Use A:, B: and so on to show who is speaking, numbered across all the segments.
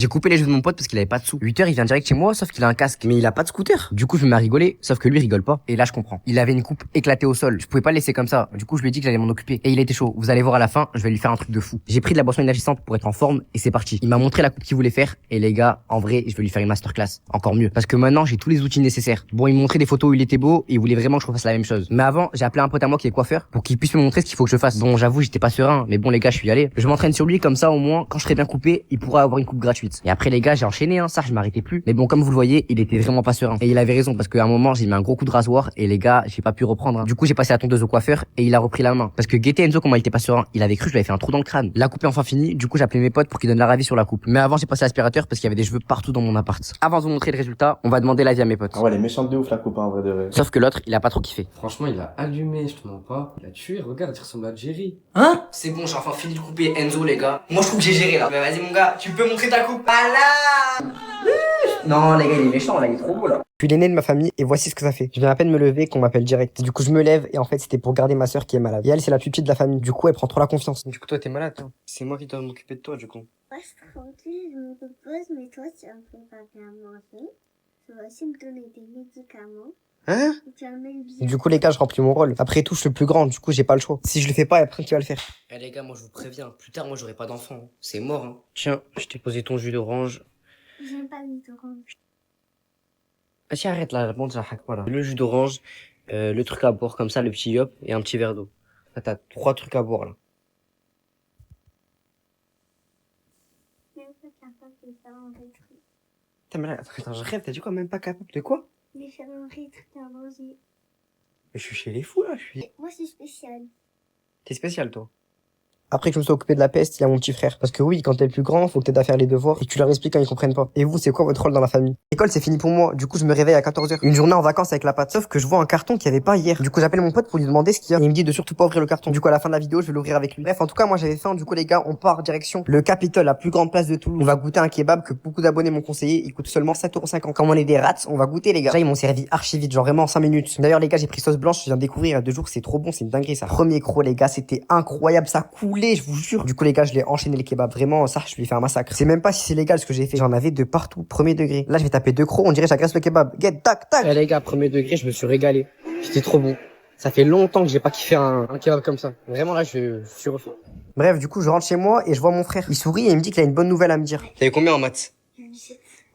A: J'ai coupé les jeux de mon pote parce qu'il avait pas de sous. 8h, il vient direct chez moi, sauf qu'il a un casque. Mais il a pas de scooter. Du coup, je me mets à rigoler, sauf que lui rigole pas. Et là, je comprends. Il avait une coupe éclatée au sol. Je pouvais pas le laisser comme ça. Du coup, je lui ai dit que j'allais m'en occuper. Et il était chaud. Vous allez voir à la fin, je vais lui faire un truc de fou. J'ai pris de la boisson énergisante pour être en forme et c'est parti. Il m'a montré la coupe qu'il voulait faire. Et les gars, en vrai, je vais lui faire une masterclass. Encore mieux. Parce que maintenant, j'ai tous les outils nécessaires. Bon, il me montrait des photos où il était beau et il voulait vraiment que je refasse la même chose. Mais avant, j'ai appelé un pote à moi qui est coiffeur pour qu'il puisse me montrer ce qu'il faut que je fasse. Bon, j'avoue, j'étais pas serein. Mais bon, les gars, je suis allé. Je m'entraîne sur lui comme ça, au moins, quand je serai bien coupé, il pourra avoir une coupe gratuite. Et après, les gars, j'ai enchaîné, ça, je m'arrêtais plus. Mais bon, comme vous le voyez, il était vraiment pas serein. Et il avait raison, parce qu'à un moment, j'ai mis un gros coup de rasoir, et les gars, j'ai pas pu reprendre. Du coup, j'ai passé la tondeuse au coiffeur, et il a repris la main. Parce que Guetté Enzo, comment il était pas serein, il avait cru que je lui avais fait un trou dans le crâne. La coupe est enfin finie, du coup, j'ai appelé mes potes pour qu'ils donnent leur avis sur la coupe. Mais avant, j'ai passé l'aspirateur parce qu'il y avait des cheveux partout dans mon appart. Avant de vous montrer le résultat, on va demander l'avis à mes potes.
B: Ah ouais, elle est méchante de ouf la coupe, en vrai de vrai.
A: Sauf que l'autre, il a pas trop kiffé.
C: Franchement, il a allumé, je te mens pas. Il a tué, regarde, il ressemble à Jerry.
A: Hein? C'est bon, j'ai enfin fini de couper Enzo, les gars. Moi, je trouve que j'ai géré, là. Mais vas-y, mon gars, tu peux montrer ta coupe. Ah là! Non, les gars, il est méchant, là, il est trop beau, là.
D: Je suis l'aîné de ma famille et voici ce que ça fait. Je viens à peine me lever qu'on m'appelle direct. Du coup, je me lève et en fait, c'était pour garder ma sœur qui est malade. Et elle, c'est la plus petite de la famille. Du coup, elle prend trop la confiance.
A: Du coup, toi, t'es malade, toi. C'est moi qui dois m'occuper de toi, du coup.
E: Moi, je suis tranquille, je me repose, mais toi, tu vas me préparer à manger. Tu vas aussi me donner des médicaments.
A: Hein?
E: Et tu vas même bien.
D: Du coup, les gars, je remplis mon rôle. Après tout, je suis le plus grand. Du coup, j'ai pas le choix. Si je le fais pas, après, qui va le faire?
A: Eh, les gars, moi, je vous préviens. Plus tard, moi, j'aurai pas d'enfant. Hein. C'est mort, hein. Tiens, je t'ai posé ton jus d'orange.
E: J'aime pas les oranges.
A: Ah, si, arrête, là, bon, ça hack, voilà. Le jus d'orange, le truc à boire, comme ça, le petit yop, et un petit verre d'eau. Là, t'as 3 trucs à boire, là.
E: Je suis même pas capable de faire un vrai truc.
A: T'es malade. Attends, je rêve, t'as dit quoi? Même pas capable de quoi?
E: De faire un vrai truc à manger.
A: Je suis chez les fous, là, je suis.
E: Moi, c'est spécial.
A: T'es spécial, toi.
D: Après que je me suis occupé de la peste, il y a mon petit frère. Parce que oui, quand t'es le plus grand, faut que t'aides à faire les devoirs et que tu leur expliques quand ils comprennent pas. Et vous, c'est quoi votre rôle dans la famille? L'école, c'est fini pour moi. Du coup, je me réveille à 14h. Une journée en vacances avec la patte. Sauf que je vois un carton qu'il y avait pas hier. Du coup, j'appelle mon pote pour lui demander ce qu'il y a. Et il me dit de surtout pas ouvrir le carton. Du coup, à la fin de la vidéo, je vais l'ouvrir avec lui. Bref, en tout cas, moi, j'avais faim. Du coup, les gars, on part direction le Capitole, la plus grande place de Toulouse. On va goûter un kebab que beaucoup d'abonnés m'ont conseillé. Il coûte seulement 7,50 €. Comme on est des rats, on va goûter, les gars. Déjà, ils m'ont servi archi vite, genre vraiment en 5 minutes. D'ailleurs, les gars, j'ai pris sauce blanche. Je viens de découvrir il y a 2 jours. C'est trop bon, c'est une dinguerie, ça. Premier croc, les gars, c'était incroyable. Ça coulait, je vous jure. Du coup, les gars, je l'ai enchaîné le kebab. Vraiment, ça, je lui ai fait un massacre. C'est même pas si c'est légal ce que j'ai fait. J'en avais de partout, premier degré. Là, je vais taper 2 crocs. On dirait que j'agresse le kebab. Get, tac, tac.
A: Eh, les gars, premier degré, je me suis régalé. C'était trop bon. Ça fait longtemps que j'ai pas kiffé un kebab comme ça. Vraiment, là, je suis refait.
D: Bref, du coup, je rentre chez moi et je vois mon frère. Il sourit et il me dit qu'il a une bonne nouvelle à me dire.
A: T'avais combien en maths?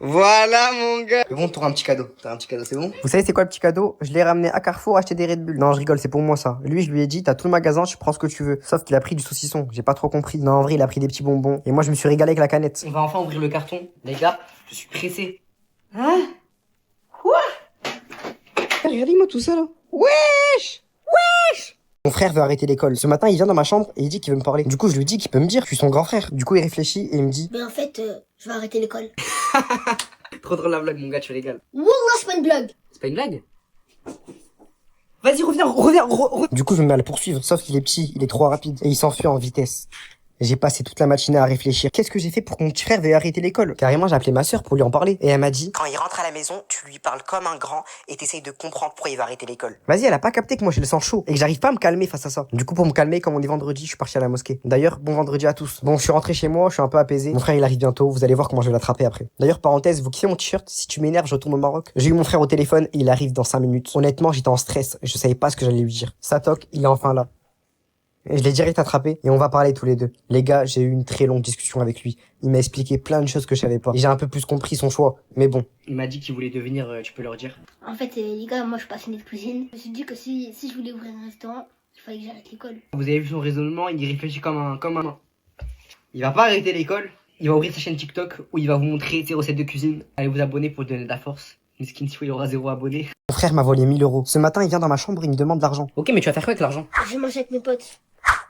A: Voilà, mon gars. C'est bon, t'auras un petit cadeau. T'as un petit cadeau, c'est bon?
D: Vous savez c'est quoi le petit cadeau? Je l'ai ramené à Carrefour acheter des Red Bull. Non, je rigole, c'est pour moi ça. Lui, je lui ai dit, t'as tout le magasin, tu prends ce que tu veux. Sauf qu'il a pris du saucisson. J'ai pas trop compris. Non, en vrai, il a pris des petits bonbons. Et moi, je me suis régalé avec la canette.
A: On va enfin ouvrir le carton. Les gars, je suis pressé. Hein? Quoi?
D: Regardez-moi tout ça là. Wesh! Wesh! Mon frère veut arrêter l'école. Ce matin, il vient dans ma chambre et il dit qu'il veut me parler. Du coup, je lui dis qu'il peut me dire, je suis son grand frère. Du coup, il réfléchit et il me dit,
E: Mais en fait, je vais arrêter l'école.
A: Trop drôle la blague, mon gars, tu régales.
E: Wallah, c'est pas une blague.
A: C'est pas une blague? Vas-y, reviens.
D: Du coup, je me mets à le poursuivre. Sauf qu'il est petit, il est trop rapide et il s'enfuit en vitesse. J'ai passé toute la matinée à réfléchir. Qu'est-ce que j'ai fait pour que mon petit frère veuille arrêter l'école? Carrément, j'ai appelé ma sœur pour lui en parler. Et elle m'a dit, quand il rentre à la maison, tu lui parles comme un grand et t'essayes de comprendre pourquoi il va arrêter l'école. Vas-y, elle a pas capté que moi je le sens chaud et que j'arrive pas à me calmer face à ça. Du coup, pour me calmer, comme on est vendredi, je suis parti à la mosquée. D'ailleurs, bon vendredi à tous. Bon, je suis rentré chez moi, je suis un peu apaisé. Mon frère, il arrive bientôt. Vous allez voir comment je vais l'attraper après. D'ailleurs, parenthèse, vous kiffez mon t-shirt? Si tu m'énerves, je retourne au Maroc. J'ai eu mon frère au téléphone et il arrive dans 5 minutes. Honnêtement, j'étais en stress. Je savais pas ce que j'allais lui dire. Ça toque, il est enfin là. Et je l'ai direct attrapé et on va parler tous les deux. Les gars, j'ai eu une très longue discussion avec lui. Il m'a expliqué plein de choses que je savais pas. Et j'ai un peu plus compris son choix. Mais bon.
A: Il m'a dit qu'il voulait devenir, tu peux leur dire.
E: En fait, les gars, moi, je suis passionnée de cuisine. Je me suis dit que si je voulais ouvrir un restaurant, il fallait que j'arrête l'école.
A: Vous avez vu son raisonnement, il y réfléchit comme un. Il va pas arrêter l'école, il va ouvrir sa chaîne TikTok où il va vous montrer ses recettes de cuisine. Allez vous abonner pour lui donner de la force. Miskin, si il aura 0 abonné.
D: Mon frère m'a volé 1 000 €. Ce matin, il vient dans ma chambre et il me demande de l'argent.
A: Ok, mais tu vas faire quoi avec l'argent?
E: Je vais manger avec mes potes.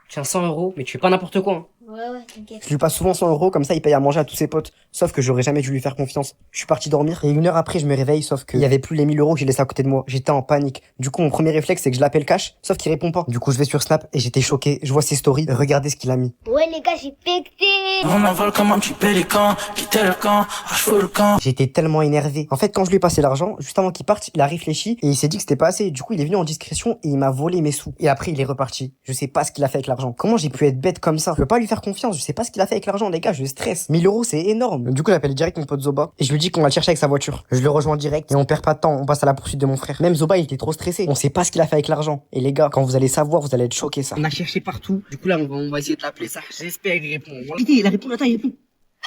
A: Tiens, 100 €, mais tu fais pas n'importe quoi. Hein.
E: Ouais, t'inquiète.
D: Je lui passe souvent 100 €, comme ça il paye à manger à tous ses potes. Sauf que j'aurais jamais dû lui faire confiance. Je suis parti dormir et 1 heure après je me réveille, sauf qu'il y avait plus les 1 000 € que j'ai laissé à côté de moi. J'étais en panique. Du coup mon premier réflexe c'est que je l'appelle cash, sauf qu'il répond pas. Du coup je vais sur Snap et j'étais choqué. Je vois ses stories, regardez ce qu'il a mis.
E: Ouais, les gars, j'ai pété.
F: On envole comme un petit pélican, quitter le camp, achevez le camp.
D: J'étais tellement énervé. En fait quand je lui ai passé l'argent, juste avant qu'il parte, il a réfléchi et il s'est dit que c'était pas assez. Du coup il est venu en discrétion et il m'a volé mes sous. Et après il est reparti. Je sais pas ce qu'il a fait avec l'argent. Comment j'ai pu être bête comme ça? Je peux pas lui faire faire confiance. Je sais pas ce qu'il a fait avec l'argent, les gars, je stresse. 1000 euros, c'est énorme. Du coup, j'appelle direct mon pote Zoba et je lui dis qu'on va le chercher avec sa voiture. Je le rejoins direct et on perd pas de temps, on passe à la poursuite de mon frère. Même Zoba, il était trop stressé. On sait pas ce qu'il a fait avec l'argent. Et les gars, quand vous allez savoir, vous allez être choqués, ça. On a cherché partout. Du coup, là, on va essayer de l'appeler, ça. J'espère qu'il répond. Il répond, attends, il répond.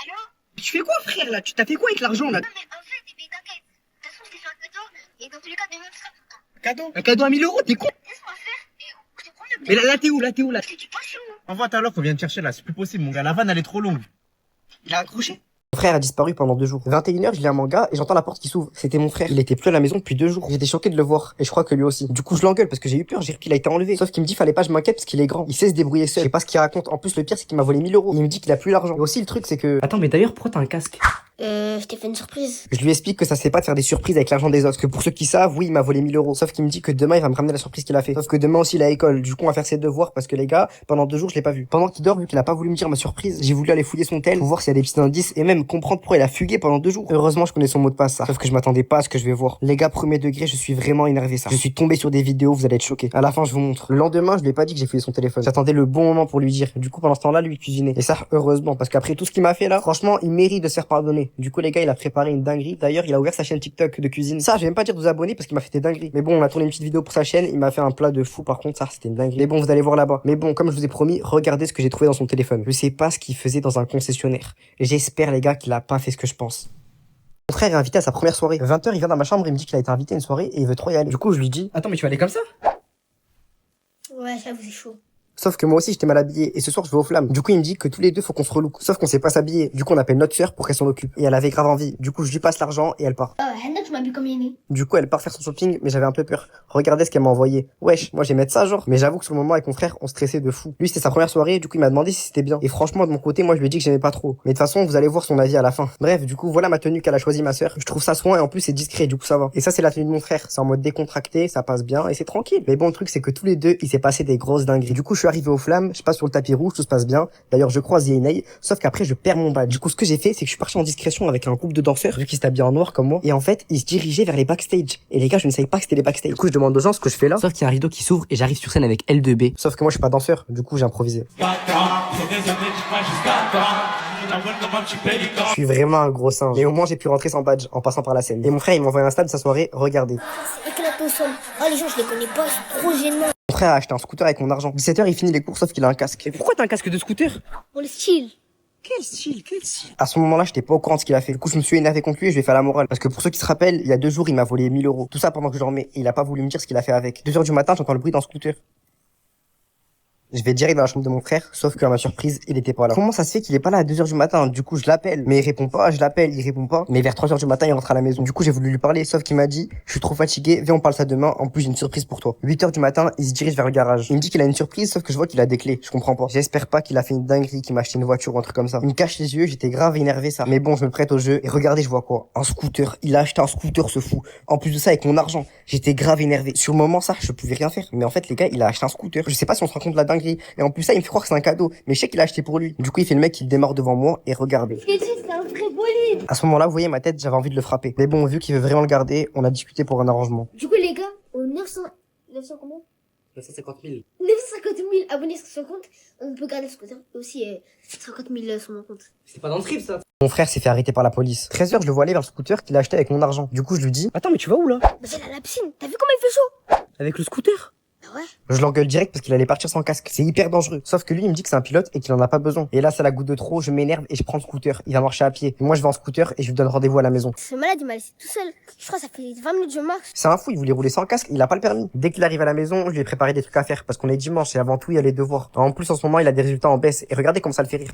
E: Allô?
D: Tu fais quoi, frère, là? Tu t'as fait quoi avec l'argent, là?
E: Non, mais en fait, mais t'inquiète. De toute façon, je t'ai fait un cadeau, et dans tous les cas, demain, tu seras content.
D: Cadeau? Un cadeau à 1000 euros, t'es con?
E: Laisse-moi faire, et je te prends le
D: Mais là, t'es où, là?
E: Parce que tu passes chez moi.
B: Envoie ta l'offre, on vient te chercher là, c'est plus possible, mon gars. La vanne, elle est trop longue.
D: Il a accroché. Mon frère a disparu pendant 2 jours. 21h, je lis un manga et j'entends la porte qui s'ouvre. C'était mon frère. Il était plus à la maison depuis 2 jours. J'étais choqué de le voir. Et je crois que lui aussi. Du coup, je l'engueule parce que j'ai eu peur. J'ai cru qu'il a été enlevé. Sauf qu'il me dit, fallait pas, je m'inquiète parce qu'il est grand. Il sait se débrouiller seul. Je sais pas ce qu'il raconte. En plus, le pire, c'est qu'il m'a volé 1000 euros. Il me dit qu'il a plus l'argent. Et aussi, le truc, c'est que... Attends, mais d'ailleurs, pourquoi t'as un casque?
E: Je t'ai fait une surprise.
D: Je lui explique que ça c'est pas de faire des surprises avec l'argent des autres. Parce que pour ceux qui savent, oui, il m'a volé 1000 euros. Sauf qu'il me dit que demain, il va me ramener la surprise qu'il a fait. Sauf que demain aussi, il est à l'école. Du coup, on va faire ses devoirs parce que les gars, pendant 2 jours, je l'ai pas vu. Pendant qu'il dort, vu qu'il a pas voulu me dire ma surprise, j'ai voulu aller fouiller son tel pour voir s'il y a des petits indices et même comprendre pourquoi il a fugué pendant 2 jours. Heureusement, je connais son mot de passe, ça. Sauf que je m'attendais pas à ce que je vais voir. Les gars, premier degré, je suis vraiment énervé, ça. Je suis tombé sur des vidéos, vous allez être choqués. À la fin, je vous montre. Le lendemain, je lui ai pas dit que j'ai fouillé son téléphone. J'attendais le bon moment pour lui dire. Du coup, pendant ce temps-là, lui, il cuisinait. Et ça, heureusement, parce qu'après tout ce qu'il m'a fait là, franchement, il mérite de se faire pardonner. Du coup, les gars, il a préparé une dinguerie. D'ailleurs, il a ouvert sa chaîne TikTok de cuisine. Ça, je vais même pas dire de vous abonner parce qu'il m'a fait des dingueries. Mais bon, on a tourné une petite vidéo pour sa chaîne. Il m'a fait un plat de fou. Par contre, ça, c'était une dinguerie. Mais bon, vous allez voir là-bas. Mais bon, comme je vous ai promis, regardez ce que j'ai trouvé dans son téléphone. Je sais pas ce qu'il faisait dans un concessionnaire. J'espère, les gars, qu'il a pas fait ce que je pense. Mon frère est invité à sa première soirée. 20h, il vient dans ma chambre, il me dit qu'il a été invité à une soirée et il veut trop y aller. Du coup, je lui dis, attends, mais tu vas aller comme ça?
E: Ouais, j'avoue, c'est chaud.
D: Sauf que moi aussi j'étais mal habillé et ce soir je vais aux flammes. Du coup il me dit que tous les deux faut qu'on se relook. Sauf qu'on sait pas s'habiller. Du coup on appelle notre sœur pour qu'elle s'en occupe. Et elle avait grave envie. Du coup je lui passe l'argent et elle part.
E: Hannah, tu m'habilles comme Yéné.
D: Du coup elle part faire son shopping mais j'avais un peu peur. Regardez ce qu'elle m'a envoyé. Wesh, moi j'ai mettre ça genre. Mais j'avoue que sur le moment avec mon frère on stressait de fou. Lui c'était sa première soirée, du coup il m'a demandé si c'était bien. Et franchement de mon côté moi je lui ai dit que j'aimais pas trop. Mais de toute façon vous allez voir son avis à la fin. Bref, du coup voilà ma tenue qu'elle a choisi ma sœur. Je trouve ça soin et en plus c'est discret, du coup ça va. Et ça c'est la tenue de mon frère. C'est en mode décontracté, ça passe bien et c'est tranquille. Mais bon le truc c'est que tous les deux il s'est passé des grosses dingueries. Du coup je suis arrivé aux flammes, je passe sur le tapis rouge, tout se passe bien. D'ailleurs je croise Yenei, sauf qu'après je perds mon badge. Du coup ce que j'ai fait c'est que je suis parti en discrétion avec un groupe de danseurs vu qu'ils s'étaient habillés en noir comme moi. Et en fait ils se dirigeaient vers les backstage. Et les gars je ne savais pas que c'était les backstage. Du coup je demande aux gens ce que je fais là.
A: Sauf qu'il y a un rideau qui s'ouvre et j'arrive sur scène avec L2B.
D: Sauf que moi je suis pas danseur, du coup j'ai improvisé. Je suis vraiment un gros singe. Mais au moins j'ai pu rentrer sans badge en passant par la scène. Et mon frère il m'a envoyé un stade de sa soirée, regardez.
E: C'est éclaté au sol. Oh, les gens, je les connais pas, c'est trop gênant.
D: Mon frère a acheté un scooter avec mon argent. 17h il finit les cours sauf qu'il a un casque. Et pourquoi t'as un casque de scooter?
E: Pour le style.
D: Quel style? À ce moment-là, j'étais pas au courant de ce qu'il a fait. Du coup, je me suis énervé contre lui et je lui ai fait la morale. Parce que pour ceux qui se rappellent, il y a 2 jours, il m'a volé 1000 euros. Tout ça pendant que je dormais. Et il a pas voulu me dire ce qu'il a fait avec. 2h du matin, j'entends le bruit d'un scooter. Je vais direct dans la chambre de mon frère, sauf qu'à ma surprise, il était pas là. Comment ça se fait qu'il est pas là à 2h du matin? Du coup, je l'appelle, mais il répond pas, je l'appelle, il répond pas. Mais vers 3h du matin, il rentre à la maison. Du coup, j'ai voulu lui parler, sauf qu'il m'a dit, je suis trop fatigué, viens on parle ça demain, en plus j'ai une surprise pour toi. 8h du matin, il se dirige vers le garage. Il me dit qu'il a une surprise, sauf que je vois qu'il a des clés. Je comprends pas. J'espère pas qu'il a fait une dinguerie, qu'il m'a acheté une voiture ou un truc comme ça. Il me cache les yeux, j'étais grave énervé ça. Mais bon, je me prête au jeu, et regardez, je vois quoi? Un scooter. Il a acheté un scooter, ce fou. En plus de ça, avec mon argent. J'étais grave énervé. Sur le moment, ça, je pouvais rien faire. Mais en fait, les gars, il a acheté un scooter. Je sais pas si on se rend compte de la dinguerie. Et en plus ça, il me fait croire que c'est un cadeau, mais je sais qu'il a acheté pour lui. Du coup, il fait le mec, il démarre devant moi et regardez.
E: C'est un vrai bolide.
D: À ce moment-là, vous voyez ma tête, j'avais envie de le frapper. Mais bon, vu qu'il veut vraiment le garder, on a discuté pour un arrangement.
E: Du coup, les gars, au 900 combien?
A: 950 000.
E: 950 000 abonnés sur son compte, on peut garder ce scooter. Et aussi 50 000 sur mon compte.
A: C'est pas dans le trip ça.
D: Mon frère s'est fait arrêter par la police. 13h, je le vois aller vers le scooter qu'il a acheté avec mon argent. Du coup, je lui dis, attends, mais tu vas où là?
E: Bah, c'est à la piscine. T'as vu comment il fait chaud?
D: Avec le scooter?
E: Ah ouais?
D: Je l'engueule direct parce qu'il allait partir sans casque. C'est hyper dangereux. Sauf que lui, il me dit que c'est un pilote et qu'il en a pas besoin. Et là, ça la goutte de trop, je m'énerve et je prends le scooter. Il va marcher à pied. Et moi, je vais en scooter et je lui donne rendez-vous à la maison.
E: Ce malade, il m'a laissé tout seul. Je crois que ça fait 20 minutes que je marche.
D: C'est un fou, il voulait rouler sans casque, il a pas le permis. Dès qu'il arrive à la maison, je lui ai préparé des trucs à faire parce qu'on est dimanche et avant tout, il y a les devoirs. En plus, en ce moment, il a des résultats en baisse. Et regardez comme ça le fait rire.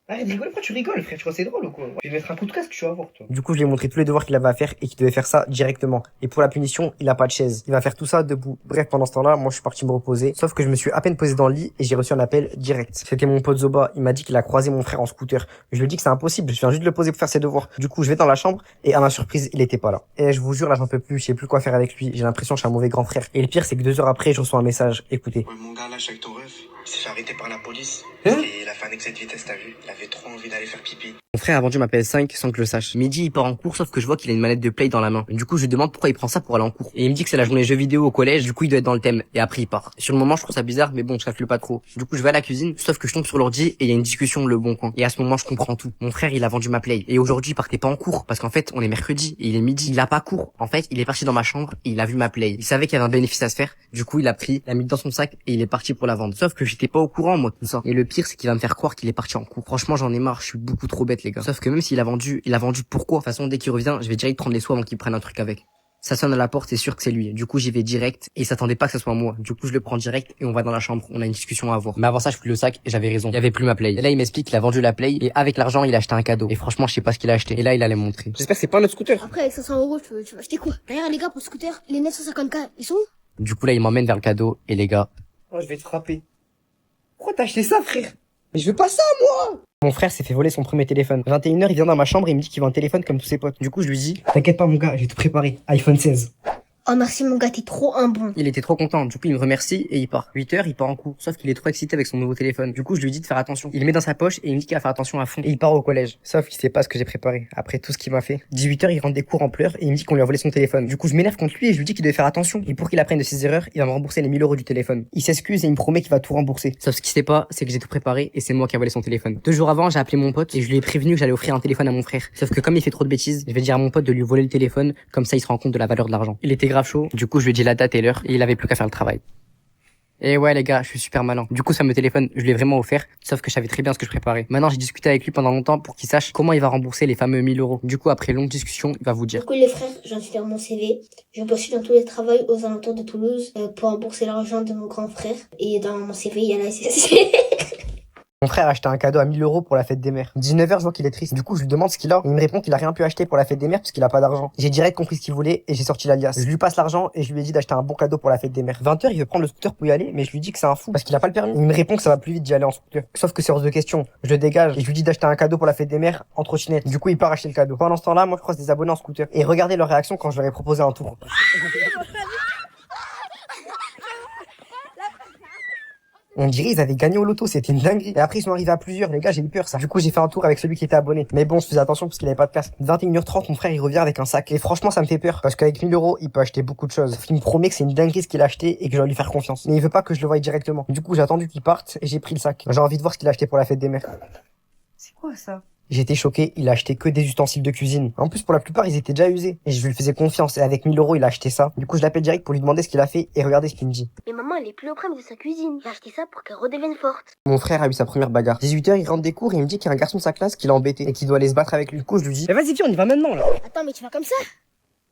D: Arrête de rigoler, pourquoi tu rigoles, frère? Tu vois, c'est drôle ou quoi? Je vais mettre un coup de casque, tu vas voir, toi. Du coup, je lui ai montré tous les devoirs qu'il avait à faire et qu'il devait faire ça directement. Et pour la punition, il a pas de chaise. Il va faire tout ça debout. Bref, pendant ce temps-là, moi, je suis parti me reposer. Sauf que je me suis à peine posé dans le lit et j'ai reçu un appel direct. C'était mon pote Zoba. Il m'a dit qu'il a croisé mon frère en scooter. Je lui ai dit que c'est impossible. Je viens juste de le poser pour faire ses devoirs. Du coup, je vais dans la chambre et à ma surprise, il était pas là. Et je vous jure, là, j'en peux plus. Je sais plus quoi faire avec lui. J'ai l'impression que je suis un mauvais grand frère. Et le pire, c'est que 2 heures après, je reçois un message. Écoutez.
G: Ouais, mon gars, lâche avec ton ref. s'est fait arrêter par la police.
A: Hein?
G: Et il a fait un excès de vitesse, t'as vu? Il avait trop envie d'aller faire pipi.
A: Mon frère a vendu ma PS5 sans que je le sache. Midi, il part en cours, sauf que je vois qu'il a une manette de play dans la main. Du coup, je lui demande pourquoi il prend ça pour aller en cours. Et il me dit que c'est la journée jeux vidéo au collège, du coup, il doit être dans le thème. Et après, il part. Sur le moment, je trouve ça bizarre, mais bon, je calcule pas trop. Du coup, je vais à la cuisine, sauf que je tombe sur l'ordi et il y a une discussion le bon coin. Et à ce moment, je comprends tout. Mon frère, il a vendu ma play. Et aujourd'hui, il partait pas en cours. Parce qu'en fait, on est mercredi et il est midi. Il a pas cours. En fait, il est parti dans ma chambre et il a vu ma play. Il savait qu'il y avait un bénéfice à se faire. Du coup, il a pris, l'a mis dans son sac et il est parti pour la vendre. Sauf que j'étais pas au courant, moi, de tout ça. Et le pire, c'est qu'il va me faire croire qu'il est parti en cours. Franchement, j'en ai marre. Je suis beaucoup trop bête, les gars. Sauf que même s'il a vendu pourquoi? De toute façon, dès qu'il revient, je vais direct prendre les soins avant qu'il prenne un truc avec. Ça sonne à la porte, c'est sûr que c'est lui. Du coup, j'y vais direct et il s'attendait pas que ce soit moi. Du coup, je le prends direct et on va dans la chambre. On a une discussion à avoir. Mais avant ça, je fous le sac et j'avais raison. Il y avait plus ma play. Et là, il m'explique qu'il a vendu la play et avec l'argent, il a acheté un cadeau. Et franchement, je sais pas ce qu'il a acheté. Et là, il allait me montrer.
B: J'espère que c'est pas notre scooter.
E: Après, avec 500 euros, tu vas acheter quoi? D'ailleurs, les gars, pour le scooter, les 950K, ils sont où?
A: Du coup, là, il m'emmène vers le cadeau et les gars.
D: Oh, je vais te frapper. Pourquoi t'as acheté ça, frère? Mais je veux pas ça, moi! Mon frère s'est fait voler son premier téléphone. 21h, il vient dans ma chambre et il me dit qu'il veut un téléphone comme tous ses potes. Du coup, je lui dis, t'inquiète pas, mon gars, j'ai tout préparé. iPhone 16.
E: Oh merci mon gars, t'es trop un bon.
A: Il était trop content. Du coup, il me remercie et il part. 8h, il part en cours. Sauf qu'il est trop excité avec son nouveau téléphone. Du coup, je lui dis de faire attention. Il le met dans sa poche et il me dit qu'il va faire attention à fond. Et il part au collège. Sauf qu'il sait pas ce que j'ai préparé. Après tout ce qu'il m'a fait. 18h, il rentre des cours en pleurs et il me dit qu'on lui a volé son téléphone. Du coup, je m'énerve contre lui et je lui dis qu'il devait faire attention. Et pour qu'il apprenne de ses erreurs, il va me rembourser les 1000 euros du téléphone. Il s'excuse et il me promet qu'il va tout rembourser. Sauf ce qu'il sait pas, c'est que j'ai tout préparé et c'est moi qui a volé son téléphone. 2 jours avant, j'ai appelé mon pote et je lui ai prévenu que j'allais offrir un téléphone à mon frère. Sauf que comme il fait trop de bêtises, je vais dire à mon pote de lui voler le téléphone. Comme ça, il se rend compte de la valeur de l'argent. Il était grave chaud. Du coup, je lui ai dit la date et l'heure et il avait plus qu'à faire le travail. Et ouais les gars, je suis super malin. Du coup, ça me téléphone, je lui ai vraiment offert, sauf que je savais très bien ce que je préparais. Maintenant, j'ai discuté avec lui pendant longtemps pour qu'il sache comment il va rembourser les fameux 1000 euros. Du coup, après longue discussion, il va vous dire.
E: Du coup les frères, j'ai envie de faire mon CV. Je postule dans tous les travails aux alentours de Toulouse pour rembourser l'argent de mon grand frère. Et dans mon CV, il y a la SSC.
D: Mon frère a acheté un cadeau à 1000 euros pour la fête des mères. 19h, je vois qu'il est triste. Du coup, je lui demande ce qu'il a. Il me répond qu'il a rien pu acheter pour la fête des mères parce qu'il a pas d'argent. J'ai direct compris ce qu'il voulait et j'ai sorti l'alias. Je lui passe l'argent et je lui ai dit d'acheter un bon cadeau pour la fête des mères. 20h, il veut prendre le scooter pour y aller, mais je lui dis que c'est un fou parce qu'il a pas le permis. Il me répond que ça va plus vite d'y aller en scooter. Sauf que c'est hors de question. Je le dégage et je lui dis d'acheter un cadeau pour la fête des mères en trottinette. Du coup, il part acheter le cadeau. Pendant ce temps-là, moi, je croise des abonnés en scooter. Et regardez leur réaction quand je leur ai proposé un tour. On dirait ils avaient gagné au loto, c'était une dinguerie. Et après ils sont arrivés à plusieurs, les gars, j'ai eu peur ça. Du coup j'ai fait un tour avec celui qui était abonné. Mais bon, je faisais attention parce qu'il avait pas de casque. 21h30, mon frère il revient avec un sac. Et franchement ça me fait peur parce qu'avec 1000 euros, il peut acheter beaucoup de choses. Il me promet que c'est une dinguerie ce qu'il a acheté et que je dois lui faire confiance. Mais il veut pas que je le voie directement. Du coup j'ai attendu qu'il parte et j'ai pris le sac. J'ai envie de voir ce qu'il a acheté pour la fête des mères.
A: C'est quoi ça?
D: J'étais choqué, il a acheté que des ustensiles de cuisine. En plus, pour la plupart, ils étaient déjà usés. Et je lui faisais confiance. Et avec 1000 euros, il a acheté ça. Du coup, je l'appelle direct pour lui demander ce qu'il a fait et regardez ce qu'il me dit.
E: Mais maman, elle est plus au problème de sa cuisine. J'ai acheté ça pour qu'elle redevienne forte.
D: Mon frère a eu sa première bagarre. 18h, il rentre des cours et il me dit qu'il y a un garçon de sa classe qui l'a embêté et qu'il doit aller se battre avec lui. Du coup, je lui dis, mais vas-y, viens, on y va maintenant, là.
E: Attends, mais tu vas comme ça?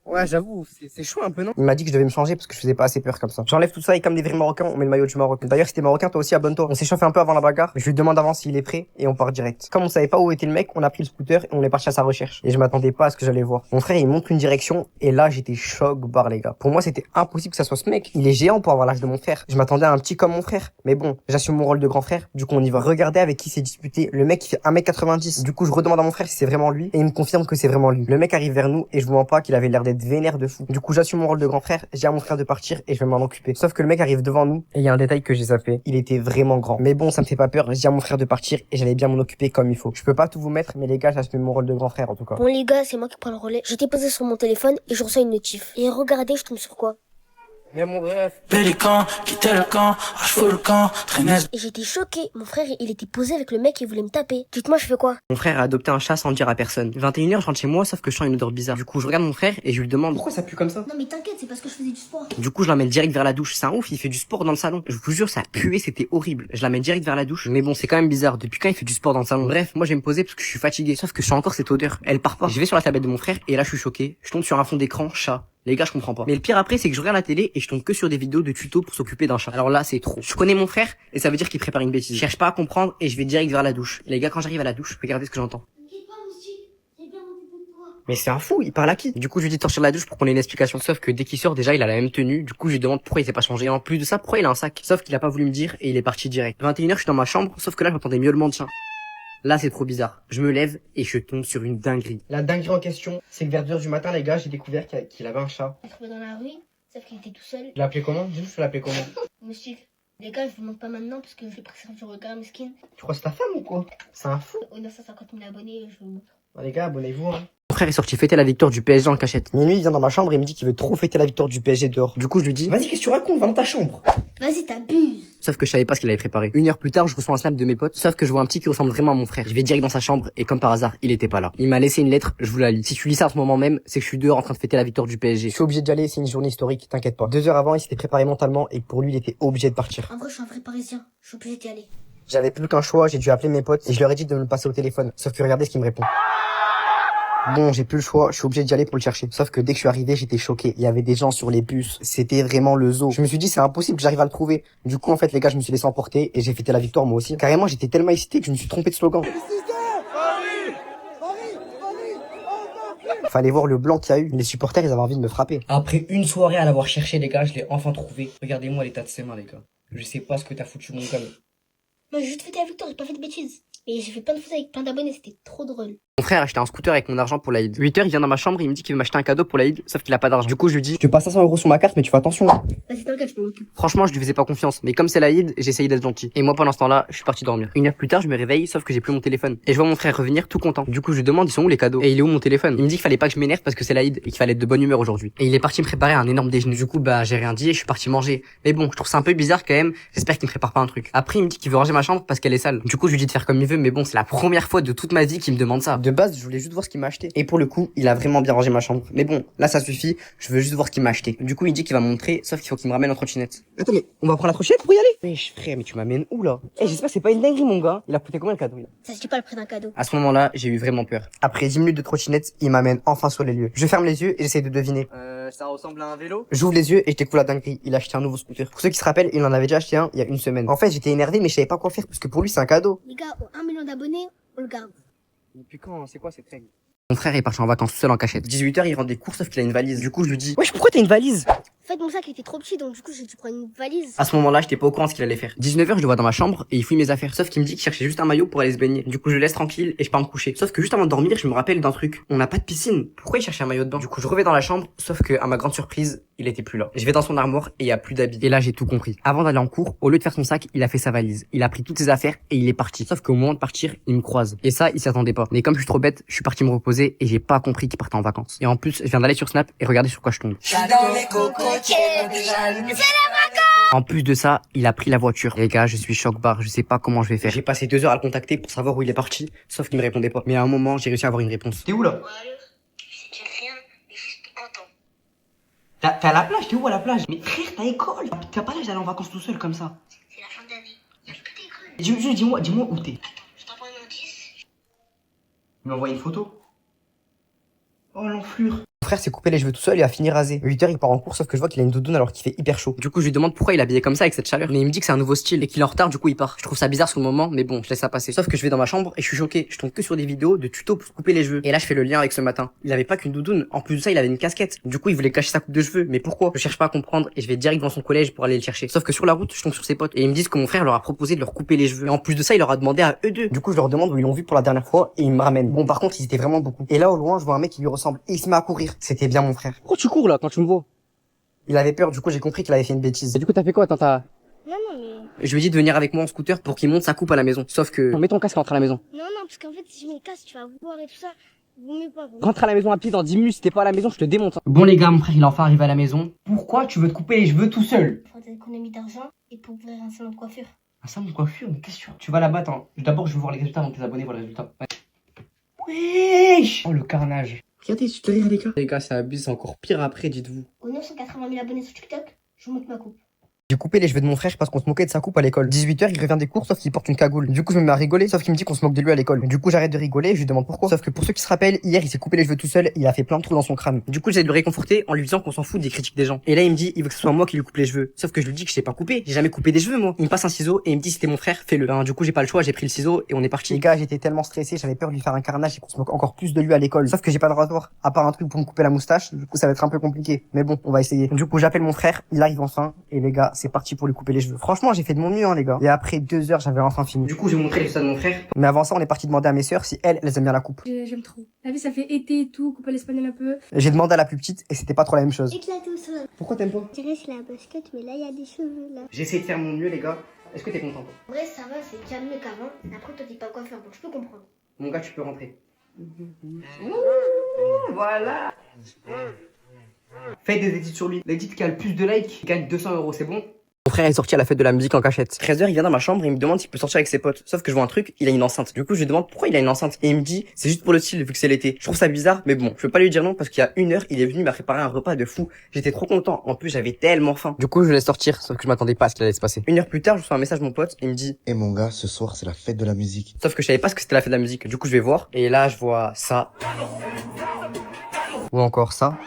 D: Ouais, j'avoue, c'est chaud un peu, non? Il m'a dit que je devais me changer parce que je faisais pas assez peur comme ça. J'enlève tout ça et comme des vrais Marocains, on met le maillot du Maroc. D'ailleurs, si t'es Marocain, toi aussi, abonne-toi. On s'est chauffé un peu avant la bagarre. Je lui demande avant s'il est prêt et on part direct. Comme on savait pas où était le mec, on a pris le scooter et on est parti à sa recherche. Et je m'attendais pas à ce que j'allais voir. Mon frère, il montre une direction et là, j'étais choc barre, les gars. Pour moi, c'était impossible que ça soit ce mec. Il est géant pour avoir l'âge de mon frère. Je m'attendais à un petit comme mon frère. Mais bon, j'assume mon rôle de grand frère. Du coup, on y va. Regarder avec qui s'est disputé. Le mec, il fait 1m90. Du coup, je redemande à mon frère si c'est vraiment lui et il me confirme que c'est vraiment lui. Le mec arrive vers nous et je vous mens pas qu'il avait l'air d'être vénère de fou. Du coup, j'assume mon rôle de grand frère, j'ai à mon frère de partir et je vais m'en occuper. Sauf que le mec arrive devant nous et il y a un détail que j'ai zappé. Il était vraiment grand. Mais bon, ça me fait pas peur, j'ai à mon frère de partir et j'allais bien m'en occuper comme il faut. Je peux pas tout vous mettre, mais les gars, j'assume mon rôle de grand frère en tout cas.
E: Bon les gars, c'est moi qui prends le relais. J'étais posé sur mon téléphone et je reçois une notif. Et regardez, je tombe sur quoi?
D: Mais mon bref.
F: Pélican, quitter le camp, je fous le camp, traîner.
E: Et j'étais choqué. Mon frère, il était posé avec le mec et voulait me taper. Dites-moi, je fais quoi?
A: Mon frère a adopté un chat sans le dire à personne. 21h, je rentre chez moi, sauf que je sens une odeur bizarre. Du coup, je regarde mon frère et je lui demande pourquoi ça pue comme ça.
E: Non mais t'inquiète, c'est parce que je faisais du sport.
A: Du coup, je l'emmène direct vers la douche. C'est un ouf, il fait du sport dans le salon. Je vous jure, ça puait, c'était horrible. Je l'emmène direct vers la douche. Mais bon, c'est quand même bizarre. Depuis quand il fait du sport dans le salon? Bref, moi, je vais me poser parce que je suis fatigué. Sauf que je sens encore cette odeur. Elle part pas. Je vais sur la tablette de mon frère et là, je suis choqué. Je tombe sur un fond d'écran, chat. Les gars, je comprends pas. Mais le pire après, c'est que je regarde la télé et je tombe que sur des vidéos de tutos pour s'occuper d'un chat. Alors là, c'est trop. Je connais mon frère et ça veut dire qu'il prépare une bêtise. Je cherche pas à comprendre et je vais direct vers la douche. Les gars, quand j'arrive à la douche, regardez ce que j'entends. Mais c'est un fou, il parle à qui? Du coup, je lui dis de sortir de la douche pour qu'on ait une explication. Sauf que dès qu'il sort, déjà, il a la même tenue. Du coup, je lui demande pourquoi il s'est pas changé. Et en plus de ça, pourquoi il a un sac? Sauf qu'il a pas voulu me dire et il est parti direct. 21h, je suis dans ma chambre, sauf que là, j'entends des miaulements de chien. Là, c'est trop bizarre. Je me lève et je tombe sur une dinguerie.
D: La dinguerie en question, c'est que vers 2h du matin, les gars, j'ai découvert qu'il avait un chat.
E: Je l'ai trouvé dans la rue, sauf qu'il était tout seul.
D: Je l'ai appelé comment? Dis-nous, je l'ai appelé comment?
E: Moustique. Les gars, je vous montre pas maintenant parce que je vais presser du regard, mesquine.
D: Tu crois que c'est ta femme ou quoi? C'est un fou.
E: On a 150 000 abonnés, je vous montre.
D: Bon, les gars, abonnez-vous, hein.
A: Mon frère est sorti fêter la victoire du PSG en cachette.
D: Minuit, il vient dans ma chambre et il me dit qu'il veut trop fêter la victoire du PSG dehors. Du coup, je lui dis, vas-y, qu'est-ce que tu racontes? Va dans ta chambre.
E: Vas-y, t'abuses.
A: Sauf que je savais pas ce qu'il avait préparé. Une heure plus tard, je reçois un snap de mes potes, sauf que je vois un petit qui ressemble vraiment à mon frère. Je vais direct dans sa chambre et comme par hasard, il était pas là. Il m'a laissé une lettre, je vous la lis. Si tu lis ça à ce moment même, c'est que je suis dehors en train de fêter la victoire du PSG.
D: Je suis obligé d'y aller, c'est une journée historique, t'inquiète pas. 2 heures avant, il s'était préparé mentalement et pour lui, il était obligé de partir.
E: En vrai, je suis un vrai parisien. Je suis obligé d'y aller.
D: J'avais plus qu'un choix, j'ai dû appeler mes potes et je leur ai dit de me le passer au téléphone. Sauf que regardez ce qu'il me répond. Bon, j'ai plus le choix, je suis obligé d'y aller pour le chercher. Sauf que dès que je suis arrivé, j'étais choqué. Il y avait des gens sur les bus. C'était vraiment le zoo. Je me suis dit, c'est impossible que j'arrive à le trouver. Du coup, en fait, les gars, je me suis laissé emporter et j'ai fêté la victoire moi aussi. Carrément, j'étais tellement excité que je me suis trompé de slogan. Fallait voir le blanc qu'il y a eu. Les supporters, ils avaient envie de me frapper.
A: Après une soirée à l'avoir cherché, les gars, je l'ai enfin trouvé. Regardez-moi l'état de ses mains, les gars. Je sais pas ce que t'as foutu, mon gars.
E: Moi, j'ai juste fêté la victoire, j'ai pas fait de bêtises. Et j'ai fait plein de photos avec plein d'abonnés, c'était trop drôle.
A: Mon frère a acheté un scooter avec mon argent pour l'Aïd. 8h, il vient dans ma chambre, il me dit qu'il veut m'acheter un cadeau pour l'Aïd, sauf qu'il a pas d'argent. Du coup, je lui dis, je te passe 500 € sur ma carte, mais tu fais attention.
E: Vas-y, t'inquiète, je m'en occupe.
A: Franchement, je lui faisais pas confiance, mais comme c'est l'Aïd, j'ai essayé d'être gentil. Et moi, pendant ce temps-là, je suis parti dormir. Une heure plus tard, je me réveille, sauf que j'ai plus mon téléphone. Et je vois mon frère revenir tout content. Du coup, je lui demande, ils sont où les cadeaux? Et il est où mon téléphone? Il me dit qu'il fallait pas que je m'énerve parce que c'est l'Aïd et qu'il fallait être de bonne humeur aujourd'hui. Et il est parti me préparer un énorme déjeuner. Du coup, bah, j'ai rien dit et je suis parti manger. Mais bon, je trouve ça un peu bizarre quand même. J'espère qu'il me prépare pas un truc. Après, il me dit qu'il veut ranger ma chambre parce qu'elle est sale. Du coup, je lui dis de faire comme il veut, mais bon, c'est la première fois de toute ma vie qu'il me demande ça. De base, je voulais juste voir ce qu'il m'a acheté. Et pour le coup, il a vraiment bien rangé ma chambre. Mais bon, là, ça suffit. Je veux juste voir ce qu'il m'a acheté. Du coup, il dit qu'il va me montrer, sauf qu'il faut qu'il me ramène en trottinette. Attends, mais on va prendre la trottinette pour y aller? Wesh, frère, mais tu m'amènes où là? Eh, j'espère que c'est pas une dinguerie, mon gars. Il a coûté combien le cadeau, là?
E: Ça se dit pas le prix d'un cadeau.
A: À ce moment-là, j'ai eu vraiment peur.
D: Après 10 minutes de trottinette, il m'amène enfin sur les lieux. Je ferme les yeux et j'essaie de deviner.
A: Ça ressemble à un vélo?
D: J'ouvre les yeux et je découvre la dinguerie. Il a acheté un nouveau scooter. Pour ceux qui se rappellent, il en avait déjà acheté un il y a une semaine. En fait, j'étais énervé, mais je savais pas quoi faire parce que pour lui, c'est un cadeau.
E: Les gars, aux 1 million d'abonnés, on le garde.
A: Depuis quand? C'est quoi cette règle? Mon frère est parti en vacances tout seul en cachette. 18h, il rentre des courses sauf qu'il a une valise. Du coup, je lui dis, wesh, pourquoi t'as une valise?
E: En fait, mon sac était trop petit, donc du coup, j'ai dû prendre une valise.
A: À ce moment-là, j'étais pas au courant de ce qu'il allait faire. 19h, je le vois dans ma chambre et il fouille mes affaires. Sauf qu'il me dit qu'il cherchait juste un maillot pour aller se baigner. Du coup, je le laisse tranquille et je pars me coucher. Sauf que juste avant de dormir, je me rappelle d'un truc. On n'a pas de piscine. Pourquoi il cherchait un maillot de bain? Du coup, je reviens dans la chambre, sauf que, à ma grande surprise, il était plus là. Je vais dans son armoire et il y a plus d'habits. Et là, j'ai tout compris. Avant d'aller en cours, au lieu de faire son sac, il a fait sa valise. Il a pris toutes ses affaires et il est parti. Sauf qu'au moment de partir, il me croise. Et ça, il s'y attendait pas. Mais comme je suis trop bête, je suis parti me reposer et j'ai pas compris qu'il partait en vacances. Et en plus, je viens d'aller sur Snap et regarder sur quoi je tombe. En plus de ça, il a pris la voiture. Les gars, je suis choc-barre, je sais pas comment je vais faire. J'ai passé 2 heures à le contacter pour savoir où il est parti, sauf qu'il me répondait pas. Mais à un moment, j'ai réussi à avoir une réponse. T'es où là?
E: J'ai rien, mais juste attends.
A: T'es à la plage? T'es où à la plage? Mais frère, t'as école. T'as pas l'âge d'aller en vacances tout seul comme ça.
E: C'est la fin d'année. Y'a plus d'école.
A: Dis-moi où t'es.
E: Je t'envoie une notice.
A: Il m'a envoyé une photo. Oh l'enflure.
D: Mon frère s'est coupé les cheveux tout seul et a fini rasé. 8h, il part en cours, sauf que je vois qu'il a une doudoune alors qu'il fait hyper chaud.
A: Du coup, je lui demande pourquoi il est habillé comme ça avec cette chaleur. Mais il me dit que c'est un nouveau style et qu'il est en retard, du coup il part. Je trouve ça bizarre sur le moment, mais bon, je laisse ça passer. Sauf que je vais dans ma chambre et je suis choqué. Je tombe que sur des vidéos de tutos pour se couper les cheveux. Et là, je fais le lien avec ce matin. Il avait pas qu'une doudoune. En plus de ça, il avait une casquette. Du coup, il voulait cacher sa coupe de cheveux. Mais pourquoi? Je cherche pas à comprendre et je vais direct dans son collège pour aller le chercher. Sauf que sur la route, je tombe sur ses potes et ils me disent que mon frère leur a proposé de leur couper les cheveux. Et en plus de ça, il leur a demandé à eux deux.
D: Du coup, je leur demande où ils l'ont vu pour la dernière fois et ils me ramènent. Bon, par contre, ils étaient vraiment beaucoup. Et là, au loin, je vois un mec qui lui ressemble et il se met à courir. C'était bien mon frère.
A: Pourquoi tu cours là quand tu me vois?
D: Il avait peur, du coup, j'ai compris qu'il avait fait une bêtise.
A: Et du coup, t'as fait quoi?
E: Non, mais.
A: Je lui ai dit de venir avec moi en scooter pour qu'il monte sa coupe à la maison. Sauf que... Mets ton casque, rentre à la maison.
E: Non, parce qu'en fait, si je me casse, tu vas voir et tout ça. Vaut mieux pas.
A: Rentre à la maison à pied dans 10 minutes, si t'es pas à la maison, je te démonte. Bon les gars, mon frère il est enfin arrivé à la maison. Pourquoi tu veux te couper les cheveux tout seul?
E: Faut des économies d'argent et pour ouvrir un salon de coiffure.
A: Un salon de coiffure? Mais qu'est-ce que tu vas là-bas, attends. D'abord je veux voir les résultats avant que tes abonnés voient les résultats. Ouais. Wesh. Oh le carnage. Regardez, tu te rires les gars. Les gars, ça abuse, c'est encore pire après, dites-vous.
E: Aux 980 000 abonnés sur TikTok, je vous montre ma coupe.
D: J'ai coupé les cheveux de mon frère parce qu'on se moquait de sa coupe à l'école. 18h, il revient des cours sauf qu'il porte une cagoule. Du coup, je me mets à rigoler sauf qu'il me dit qu'on se moque de lui à l'école. Du coup, j'arrête de rigoler et je lui demande pourquoi. Sauf que pour ceux qui se rappellent, hier, il s'est coupé les cheveux tout seul et il a fait plein de trous dans son crâne. Du coup, j'essaie de le réconforter en lui disant qu'on s'en fout des critiques des gens. Et là, il me dit, il veut que ce soit moi qui lui coupe les cheveux. Sauf que je lui dis que je sais pas couper. J'ai jamais coupé des cheveux, moi. Il me passe un ciseau et il me dit, si t'es mon frère, fais-le. Ben, du coup, j'ai pas le choix, j'ai pris le ciseau et on est parti. Les gars, j'étais tellement stressé, j'avais peur de lui faire un carnage et qu'on se moque encore plus de lui à l'école. Sauf que j'ai pas de rasoir, à part un truc pour me couper la moustache. Du coup, ça va être un peu compliqué. Mais bon, on va essayer. Du coup, j'appelle mon frère, il arrive enfin et les gars, c'est parti pour lui couper les cheveux. Franchement, j'ai fait de mon mieux, hein, les gars. Et après 2 heures, j'avais enfin fini.
A: Du coup, j'ai montré les résultats de mon frère.
D: Mais avant ça, on est parti demander à mes sœurs si elles aiment bien la coupe.
H: J'aime trop. La vie, ça fait été et tout, coupe à l'espagnol un peu.
D: J'ai demandé à la plus petite et c'était pas trop la même chose.
E: Éclaté au sol.
D: Pourquoi t'aimes pas?
E: Je dirais c'est la basket, mais là, il y a des cheveux, là.
A: J'ai essayé de faire mon mieux, les gars. Est-ce que t'es content, toi?
E: En vrai, ça va, c'est déjà mieux qu'avant. Après, toi, t'es pas quoi faire, donc je peux comprendre.
A: Mon gars, tu peux rentrer. Voilà. Faites des edits sur lui. L'edit qui a le plus de likes gagne 200 €, c'est bon? Mon frère est sorti à la fête de la musique en cachette. 13 h, il vient dans ma chambre et il me demande s'il peut sortir avec ses potes. Sauf que je vois un truc, il a une enceinte. Du coup, je lui demande pourquoi il a une enceinte. Et il me dit, c'est juste pour le style vu que c'est l'été. Je trouve ça bizarre, mais bon, je peux pas lui dire non parce qu'il y a 1 heure, il est venu m'a préparé un repas de fou. J'étais trop content. En plus, j'avais tellement faim. Du coup, je laisse sortir, sauf que je m'attendais pas à ce qu'il allait se passer. 1 heure plus tard, je reçois un message de mon pote, il me dit,
I: Et mon gars, ce soir, c'est la fête de la musique.
A: sauf que je savais pas ce que c'était la fête de la musique. Du coup, je vais voir. Et là, je vois ça. Ou encore ça.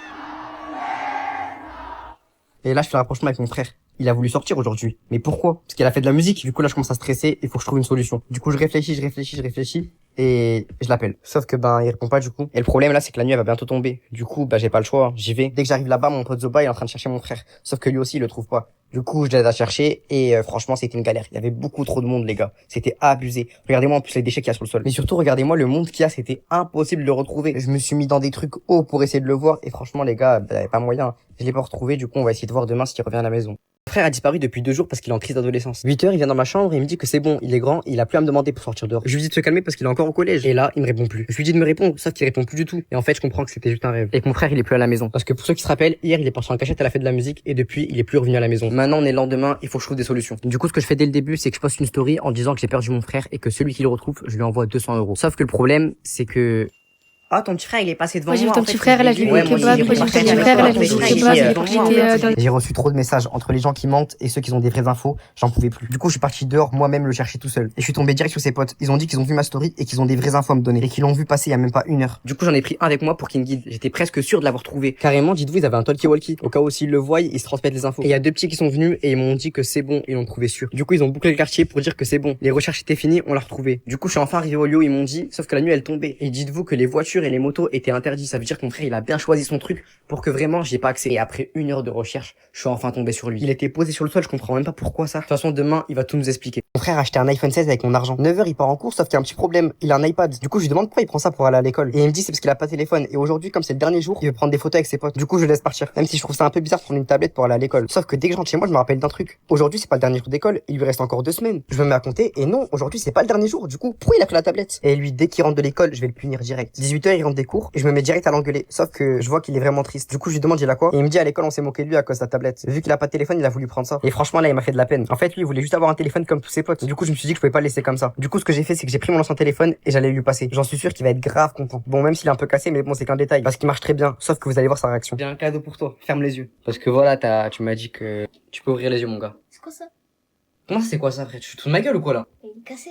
A: Et là, je fais un rapprochement avec mon frère. Il a voulu sortir aujourd'hui. Mais pourquoi? Parce qu'il a fait de la musique. Du coup, là, je commence à stresser. Il faut que je trouve une solution. Du coup, je réfléchis. Et je l'appelle. Sauf que, il répond pas, du coup. Et le problème, là, c'est que la nuit, elle va bientôt tomber. Du coup, j'ai pas le choix. J'y vais. Dès que j'arrive là-bas, mon pote Zoba, il est en train de chercher mon frère. Sauf que lui aussi, il le trouve pas. Du coup, je l'aide à chercher. Et franchement, c'était une galère. Il y avait beaucoup trop de monde, les gars. C'était abusé. Regardez-moi en plus les déchets qu'il y a sur le sol. Mais surtout, regardez-moi le monde qu'il y a. C'était impossible de le retrouver. Je me suis mis dans des trucs hauts pour essayer de le voir. Et franchement, les gars, il y avait pas moyen. Je l'ai pas retrouvé. Du coup, on va essayer de voir demain s'il revient à la maison. Mon frère a disparu depuis 2 jours parce qu'il est en crise d'adolescence. 8 h, il vient dans ma chambre et il me dit que c'est bon, il est grand, il a plus à me demander pour sortir dehors. Je lui dis de se calmer parce qu'il est encore au collège. Et là, il me répond plus. Je lui dis de me répondre, sauf qu'il répond plus du tout. Et en fait, je comprends que c'était juste un rêve. Et que mon frère, il est plus à la maison. Parce que pour ceux qui se rappellent, hier, il est parti en cachette à la fête de la musique et depuis, il est plus revenu à la maison. Maintenant, on est le lendemain, il faut que je trouve des solutions. Du coup, ce que je fais dès le début, c'est que je poste une story en disant que j'ai perdu mon frère et que celui qui le retrouve, je lui envoie 200 €. Sauf que le problème, c'est que ah, ton petit frère, il est passé devant
H: Moi, j'ai vu
A: moi.
H: ton petit frère, là, je l'ai vu au kebab. Moi, j'ai vu ton petit frère, là, je l'ai vu au kebab. Quand j'étais dans
D: J'ai reçu trop de messages entre les gens qui mentent et ceux qui ont des vraies infos, j'en pouvais plus. Du coup, je suis parti dehors moi-même le chercher tout seul. Et je suis tombé direct sur ses potes. Ils ont dit qu'ils ont vu ma story et qu'ils ont des vraies infos à me donner et qu'ils l'ont vu passer il y a même pas 1 heure. Du coup, j'en ai pris un avec moi pour qu'il me guide. J'étais presque sûr de l'avoir trouvé. Carrément, dites-vous, ils avaient un talkie-walkie. Au cas où s'ils le voient, ils se transmettent les infos. Et il y a 2 petits qui sont venus et ils m'ont dit que c'est bon, ils l'ont trouvé sûr. Du coup, ils ont bouclé le quartier pour dire que c'est bon. Les recherches étaient finies, on l'a retrouvé. Du coup, je suis enfin arrivé au lieu, ils m'ont dit, sauf que la nuit elle tombait. Et dites-vous que les voitures et les motos étaient interdits. Ça veut dire que mon frère, il a bien choisi son truc pour que vraiment j'y ai pas accès. Et après 1 heure de recherche, je suis enfin tombé sur lui. Il était posé sur le sol, je comprends même pas pourquoi ça. De toute façon, demain, il va tout nous expliquer. Mon frère a acheté un iPhone 16 avec mon argent. 9 h, il part en cours, sauf qu'il y a un petit problème. Il a un iPad. Du coup, je lui demande pourquoi il prend ça pour aller à l'école. Et il me dit c'est parce qu'il a pas de téléphone. Et aujourd'hui, comme c'est le dernier jour, il veut prendre des photos avec ses potes. Du coup, je le laisse partir. Même si je trouve ça un peu bizarre de prendre une tablette pour aller à l'école. Sauf que dès que je rentre chez moi, je me rappelle d'un truc. Aujourd'hui, c'est pas le dernier jour d'école. Il lui reste encore 2 semaines. Je me mets à compter. Et non, aujourd'hui, c'est pas le dernier jour. Du coup, pourquoi il a pris la tablette? Et lui, dès qu'il rentre de l'école, je vais le punir direct. 18 h, il rentre des cours. Et je me mets direct à l'engueuler. Sauf que je vois qu'il est vraiment triste. Du coup, je lui demande il a quoi? Et il me dit à l'école, on s'est moqué de lui à cause de la tablette. Vu qu'il a pas de téléphone, il a voulu prendre ça. Et franchement, là, il m'a fait de la peine. En fait, lui, il voulait juste avoir un téléphone comme tous ses potes. Du coup, je me suis dit que je pouvais pas le laisser comme ça. Du coup, ce que j'ai fait, c'est que j'ai pris mon ancien téléphone et j'allais lui passer. J'en suis sûr qu'il va être grave content. Bon, même s'il est un peu cassé, mais bon, c'est qu'un détail. Parce qu'il marche très bien. Sauf que vous allez voir sa réaction. J'ai un cadeau pour toi. Ferme les yeux. Parce que voilà, tu m'as dit que tu peux ouvrir les yeux, mon gars.
E: C'est quoi ça?
A: Comment ça, c'est quoi ça, frère? Tu te fous de ma gueule ou quoi, là?
E: Il est cassé?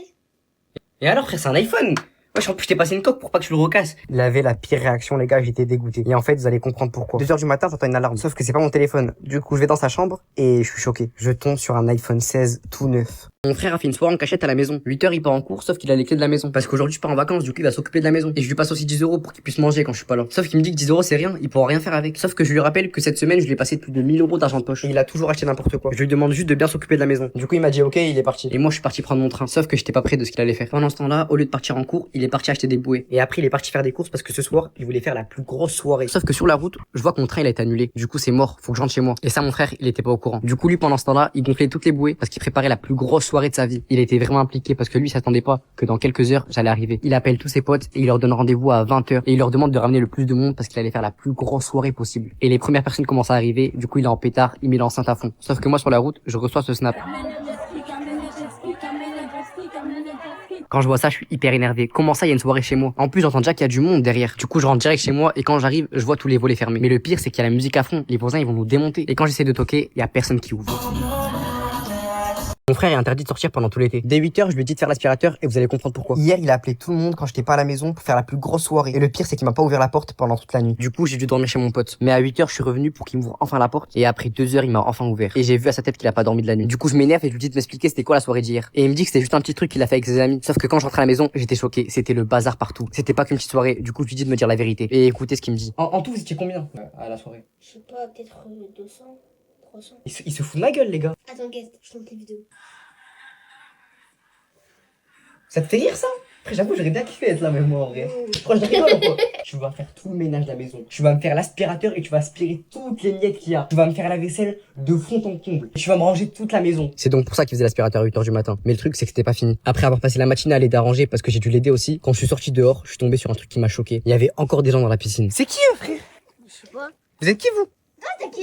A: Et alors, frère, c'est un iPhone! Wesh, en plus, je t'ai passé une coque pour pas que tu le recasses. Il avait la pire réaction, les gars, j'étais dégoûté. Et en fait, vous allez comprendre pourquoi. 2 h du matin, j'entends une alarme. Sauf que c'est pas mon téléphone. Du coup, je vais dans sa chambre et je suis choqué. Je tombe sur un iPhone 16 tout neuf. Mon frère a fait une soirée en cachette à la maison. 8 h, il part en cours, sauf qu'il a les clés de la maison. Parce qu'aujourd'hui, je pars en vacances, du coup, il va s'occuper de la maison. Et je lui passe aussi 10 € pour qu'il puisse manger quand je suis pas là. Sauf qu'il me dit que 10 € c'est rien, il pourra rien faire avec. Sauf que je lui rappelle que cette semaine, je lui ai passé plus de 1000 € d'argent de poche. Et il a toujours acheté n'importe quoi. Je lui demande juste de bien s'occuper de la maison. Du coup, il m'a dit ok, il est parti. Et moi, je suis parti prendre mon train. Sauf que j'étais pas prêt de ce qu'il allait faire. Pendant ce temps-là, au lieu de partir en cours, il est parti acheter des bouées. Et après, il est parti faire des courses parce que ce soir, il voulait faire la plus grosse soirée. Sauf que sur la route, je vois que mon train, il a été annulé. Du coup, c'est mort. Faut que je rentre chez moi. Et ça, mon frère, il était pas au courant. Du coup, lui, pendant ce temps-là, il gonflait toutes les bouées parce qu'il préparait la plus grosse soirée de sa vie. Il était vraiment impliqué parce que lui, il s'attendait pas que dans quelques heures, j'allais arriver. Il appelle tous ses potes et il leur donne rendez-vous à 20 h et il leur demande de ramener le plus de monde parce qu'il allait faire la plus grosse soirée possible. Et les premières personnes commencent à arriver. Du coup, il est en pétard, il met l'enceinte à fond. Sauf que moi, sur la route, je reçois ce snap. Quand je vois ça, je suis hyper énervé. Comment ça, il y a une soirée chez moi? En plus, j'entends déjà qu'il y a du monde derrière. Du coup, je rentre direct chez moi et quand j'arrive, je vois tous les volets fermés. Mais le pire, c'est qu'il y a la musique à fond. Les voisins, ils vont nous démonter. Et quand j'essaie de toquer, il y a personne qui ouvre. Mon frère est interdit de sortir pendant tout l'été. Dès 8 h, je lui ai dit de faire l'aspirateur et vous allez comprendre pourquoi. Hier, il a appelé tout le monde quand j'étais pas à la maison pour faire la plus grosse soirée. Et le pire, c'est qu'il m'a pas ouvert la porte pendant toute la nuit. Du coup, j'ai dû dormir chez mon pote. Mais à 8 h, je suis revenu pour qu'il m'ouvre enfin la porte. Et après 2 h, il m'a enfin ouvert. Et j'ai vu à sa tête qu'il a pas dormi de la nuit. Du coup, je m'énerve et je lui dis de m'expliquer c'était quoi la soirée d'hier. Et il me dit que c'était juste un petit truc qu'il a fait avec ses amis. Sauf que quand je rentrais à la maison, j'étais choqué. C'était le bazar partout. C'était pas qu'une petite soirée. Du coup, je lui dis de me dire la vérité. Et écoutez ce qu'il me dit. En tout, vous étiez combien à la soirée?
E: Je sais pas, peut-être 200, croissant.
D: Il se fout de ma gueule, les gars.
E: Attends, guest, je te montre les vidéos.
D: Ça te fait rire, ça? Après, j'avoue, j'aurais bien kiffé être là, même moi, en vrai. Tu crois que je rigole ou quoi? Tu vas faire tout le ménage de la maison. Tu vas me faire l'aspirateur et tu vas aspirer toutes les miettes qu'il y a. Tu vas me faire la vaisselle de fond en comble. Tu vas me ranger toute la maison. C'est donc pour ça qu'il faisait l'aspirateur à 8h du matin. Mais le truc, c'est que c'était pas fini. Après avoir passé la matinée à l'aider à ranger parce que j'ai dû l'aider aussi, quand je suis sorti dehors, je suis tombé sur un truc qui m'a choqué. Il y avait encore des gens dans la piscine. C'est qui, eux, frère?
E: Je sais pas.
D: Vous êtes qui, vous?
E: Ah, t'es qui?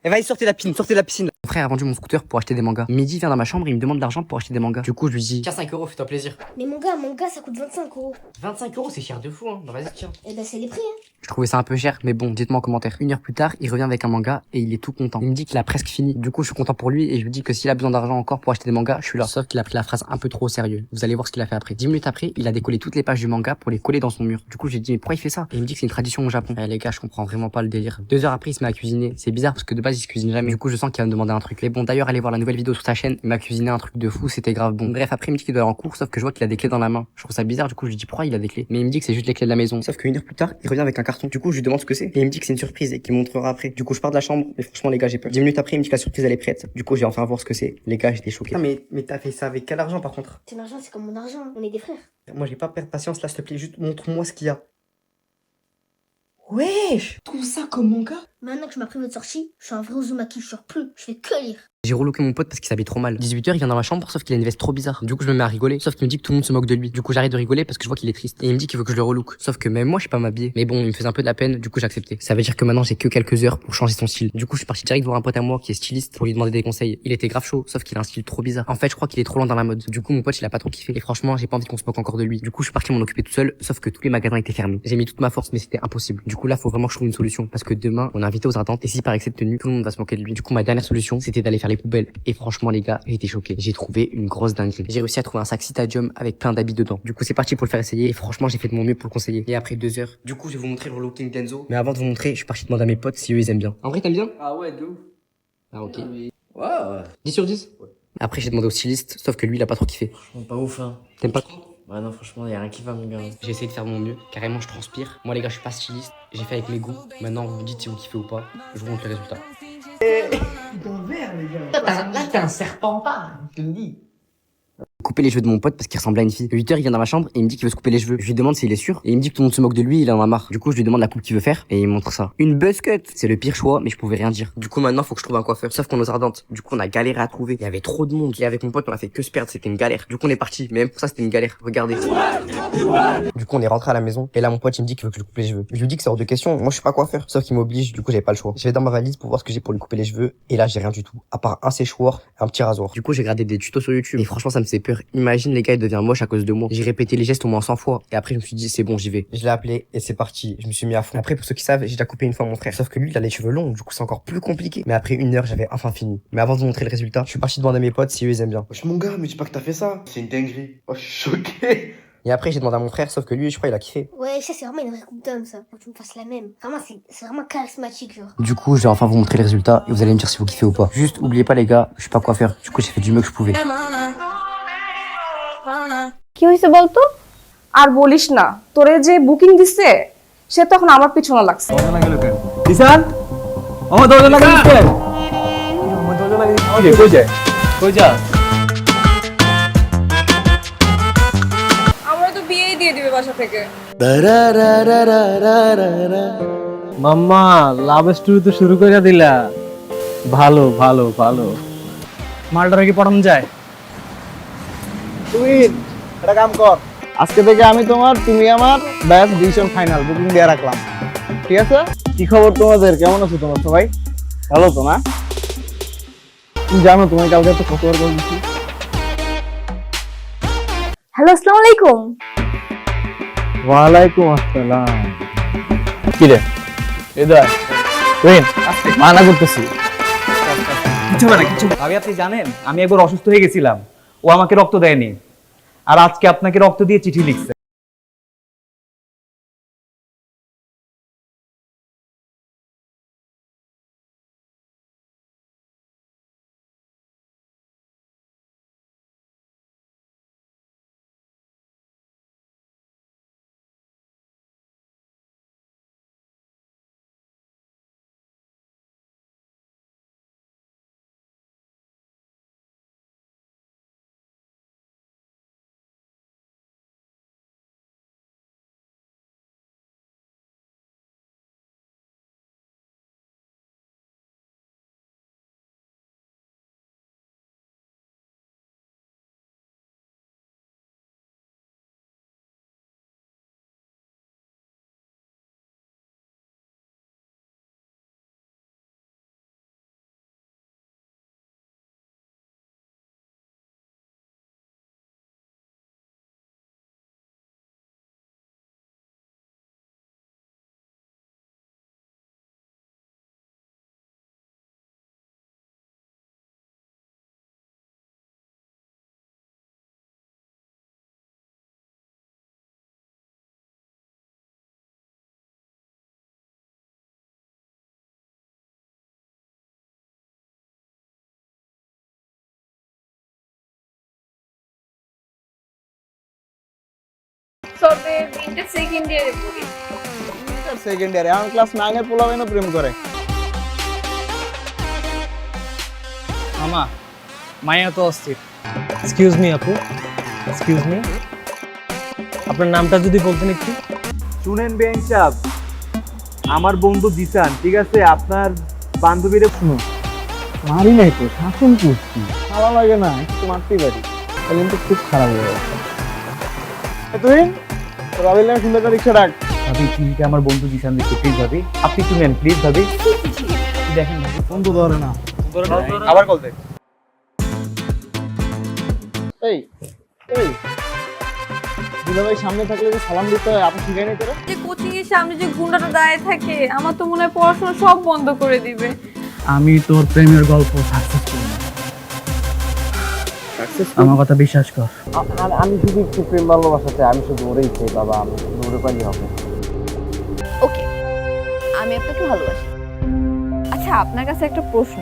D: Eh, vas-y, sortez la piscine, sortez la piscine.
A: Mon frère a vendu mon scooter pour acheter des mangas. Midi, il vient dans ma chambre et il me demande de l'argent pour acheter des mangas. Du coup, je lui dis, tiens 5 euros, fais-toi plaisir.
E: Mais mon gars, ça coûte 25 euros.
A: 25 euros, c'est cher de fou, hein. Bah, vas-y, tiens.
E: Eh ben, c'est les prix, hein.
A: Je trouvais ça un peu cher, mais bon, dites-moi en commentaire. 1 heure plus tard, il revient avec un manga et il est tout content. Il me dit qu'il a presque fini. Du coup, je suis content pour lui et je lui dis que s'il a besoin d'argent encore pour acheter des mangas, je suis là. Sauf qu'il a pris la phrase un peu trop au sérieux. Vous allez voir ce qu'il a fait après. 10 minutes après, il a décollé toutes les pages du manga pour les coller dans son mur. Du coup, j'ai dit, mais pourquoi il fait ça? Et il me dit que c'est une tradition au Japon. Eh, les gars, je comprends vraiment pas le délire. 2 heures après, il se met à cuisiner. C'est bizarre parce que de base, il se cuisine jamais. Du coup, je sens qu'il va me demander un truc. Mais bon, d'ailleurs, allez voir la nouvelle vidéo sur sa chaîne. Il m'a cuisiné un truc de fou, c'était grave bon. Bref, après, il me dit qu'il doit aller en cours, sauf que je vois qu'il a des clés dans la main. Je trouve ça bizarre. Du coup, je lui dis pourquoi il a des clés. Mais il me dit que c'est juste les clés de la maison. Sauf qu'une heure plus tard, il revient avec un carton. Du coup, je lui demande ce que c'est. Et il me dit que c'est une surprise et qu'il montrera après. Du coup, je pars de la chambre. Mais franchement, les gars, j'ai peur. 10 minutes après, il me dit que la surprise, elle est prête. Du coup, j'ai enfin voir ce que c'est. Les gars, j'étais choqué. Ah, mais t'as fait ça avec quel argent, par contre?
E: Ton argent, c'est comme mon argent. On est des frères.
D: Moi, j'ai pas perdre patience, là, s'il te plaît. Juste montre-moi ce qu'il y a. Wesh! Tout ça comme manga?
E: Maintenant que je m'as pris votre sortie, je suis un vrai Uzumaki, je sors plus. Je fais que lire.
A: J'ai relooké mon pote parce qu'il s'habille trop mal. 18h, il vient dans ma chambre, sauf qu'il a une veste trop bizarre. Du coup, je me mets à rigoler, sauf qu'il me dit que tout le monde se moque de lui. Du coup, j'arrête de rigoler parce que je vois qu'il est triste. Et il me dit qu'il veut que je le relook. Sauf que même moi, je sais pas m'habiller. Mais bon, il me faisait un peu de la peine, du coup, j'ai accepté. Ça veut dire que maintenant, j'ai que quelques heures pour changer son style. Du coup, je suis parti direct voir un pote à moi qui est styliste pour lui demander des conseils. Il était grave chaud, sauf qu'il a un style trop bizarre. En fait, je crois qu'il est trop loin dans la mode. Du coup, mon pote, il a pas trop kiffé. Et franchement, j'ai pas envie qu'on se moque encore de lui. Du coup, je suis parti m'en occuper tout seul, sauf que tous les magasins étaient fermés. J'ai mis toute ma force, mais c'était impossible. Du coup, là, faut vraiment que je trouve une solution parce que demain, on est invité aux ardentes et si par excès de tenue, tout le monde va se moquer de lui. Du coup, ma dernière solution, c'était d'aller faire les poubelles. Et franchement, les gars, j'ai été choqué. J'ai trouvé une grosse dinguerie. J'ai réussi à trouver un sac Citadium avec plein d'habits dedans. Du coup, c'est parti pour le faire essayer. Et franchement, j'ai fait de mon mieux pour le conseiller. Et après 2 heures, du coup, je vais vous montrer le relooking d'Enzo. Mais avant de vous montrer, je suis parti demander à mes potes si eux ils aiment bien. En vrai, t'aimes bien?
C: Ah ouais, de ouf.
A: Ah, ok.
C: Ouais.
A: 10 sur 10? Ouais. Après, j'ai demandé au styliste, sauf que lui, il a pas trop kiffé.
C: Franchement, pas ouf, hein.
A: T'aimes pas trop?
C: Ouais, non, franchement, y'a rien qui va, mon gars.
A: J'ai essayé de faire de mon mieux. Carrément, je transpire. Moi, les gars, je suis pas styliste. J'ai fait avec mes goûts. Maintenant, vous me dites si vous kiffez ou pas. Je vous montre les résultats.
D: Là, t'es un serpent, pas, je te le dis.
A: Couper les cheveux de mon pote parce qu'il ressemble à une fille. 8h, il vient dans ma chambre et il me dit qu'il veut se couper les cheveux. Je lui demande s'il est sûr et il me dit que tout le monde se moque de lui, il en a marre. Du coup, je lui demande la coupe qu'il veut faire et il me montre ça. Une buzz cut. C'est le pire choix, mais je pouvais rien dire. Du coup, maintenant, faut que je trouve un coiffeur. Sauf qu'on est aux ardentes. Du coup, on a galéré à trouver. Il y avait trop de monde. Et avec mon pote, on a fait que se perdre. C'était une galère. Du coup, on est parti. Mais même pour ça, c'était une galère. Regardez. Du coup, on est rentré à la maison et là, mon pote, il me dit qu'il veut que je lui coupe les cheveux. Je lui dis que c'est hors de question. Moi, je suis pas coiffeur. Sauf qu'il m'oblige. Du coup, j'ai pas le choix. Je vais dans ma valise pour voir ce que j'ai pour lui couper les cheveux et là, j'ai rien du tout. À part un séchoir et un petit rasoir. Du coup, j'ai regardé des tutos sur YouTube et franchement, ça me fait peur. Imagine les gars, il devient moche à cause de moi. J'ai répété les gestes au moins 100 fois et après je me suis dit c'est bon, j'y vais. Je l'ai appelé et c'est parti. Je me suis mis à fond. Après pour ceux qui savent, j'ai déjà coupé une fois mon frère. Sauf que lui il a les cheveux longs, du coup c'est encore plus compliqué. Mais après 1 heure, j'avais enfin fini. Mais avant de vous montrer le résultat, je suis parti demander à mes potes si eux ils aiment bien.
I: Wesh, mon gars, mais dis pas que t'as fait ça. C'est une dinguerie. Oh, je suis choqué.
A: Et après j'ai demandé à mon frère, sauf que lui je crois il a kiffé.
E: Ouais, ça, c'est vraiment une vraie coupe d'homme, ça. Faut que tu me fasses la même. Vraiment, c'est vraiment charismatique, genre.
A: Du coup je vais enfin vous montrer les résultats et vous allez me dire si vous kiffez ou pas. Juste oubliez pas les gars, je suis pas coiffeur. Du coup j'ai fait du mieux que je pouvais.
H: কি হয়েছে বলতো? আর বলিস না, তোরে যে বুকিং দিছে সে তখন আমার পিছনে লাগছে।
B: দিশান আমার দরজা লাগাই দিচ্ছে কই যায় কই যা
H: আমরা তো বিয়েই দিয়ে দিবে বাসা থেকে।
B: মাম্মা লাভ স্টোরি তো শুরু করে দিলা ভালো ভালো ভালো মালটারে কি পড়ানো যায়
J: তুই একটা কাম কর, আজকে থেকে আমি তোমার, তুমি আমার, ব্যাস ডিসিশন ফাইনাল, বুকিং দিয়ে রাখলাম, ঠিক আছে? কি খবর তোমাদের, কেমন আছো তোমার সবাই? ভালো তো না? তুমি জানো তোমায় কালকে একটা খবর বলছি।
H: হ্যালো, আসসালামু আলাইকুম।
J: ওয়ালাইকুম আসসালাম। কি রে এদার তুই মানা করতেছি?
B: কিছু না কিছু। ভাবি আপনি জানেন আমি একবার অসুস্থ হয়ে গেছিলাম, ও আমাকে রক্ত দেয়নি, আর আজকে আপনাকে রক্ত দিয়ে চিঠি লিখছে।
H: তবে দিনটা সেকেন্ড ইয়ারে পড়ি।
J: সেকেন্ড ইয়ারে এখন ক্লাস 9 এর পোলাবেনও প্রেম করে।
B: মামা মায়া তো অস্থির। এক্সকিউজ মি আপু, এক্সকিউজ মি, আপনার নামটা যদি বলতেন একটু। শুনেন বেআইন সাহেব, আমার বন্ধু জিসান, ঠিক আছে? আপনার বান্ধবীরে শুনো।
J: মারি নাই তো, শাসন করছি। ভালো লাগে না, একটু মারতেই পারি। তাহলে কিন্তু খুব খারাপ হয়ে যাচ্ছে। তুই রবিল নামে সুন্দর একটা রিক্সা ডাক।
B: ভাবি চিনিকে আমার বন্ধু জিসান দিচ্ছে, প্লিজ ভাবি আপনি একটু নেন প্লিজ ভাবি। দেখেন ভাবি
J: ফোন তো ধরে না।
B: আবার কল দেন।
J: এই এই দুলা ভাই সামনে থাকলে যে সালাম দিতে হয়, আপনি শিখাই নাই তোরা?
H: যে কোচিং এর সামনে যে গুন্ডাটা দাঁড়িয়ে থাকে, আমার তো মনে হয় পড়াশোনা সব বন্ধ করে দিবে।
B: আমি তোর প্রেমের গল্প সাকসেসফুল না। আমার কথা বিশ্বাস কর।
J: আমি শুধু একটু প্রেম ভালোবাসাতে, আমি শুধু ওরেই চাই বাবা, আমি শুধু ওরে পারি হবে।
H: ওকে, আমি আপনাকে ভালোবাসি। আচ্ছা, আপনার কাছে একটা প্রশ্ন।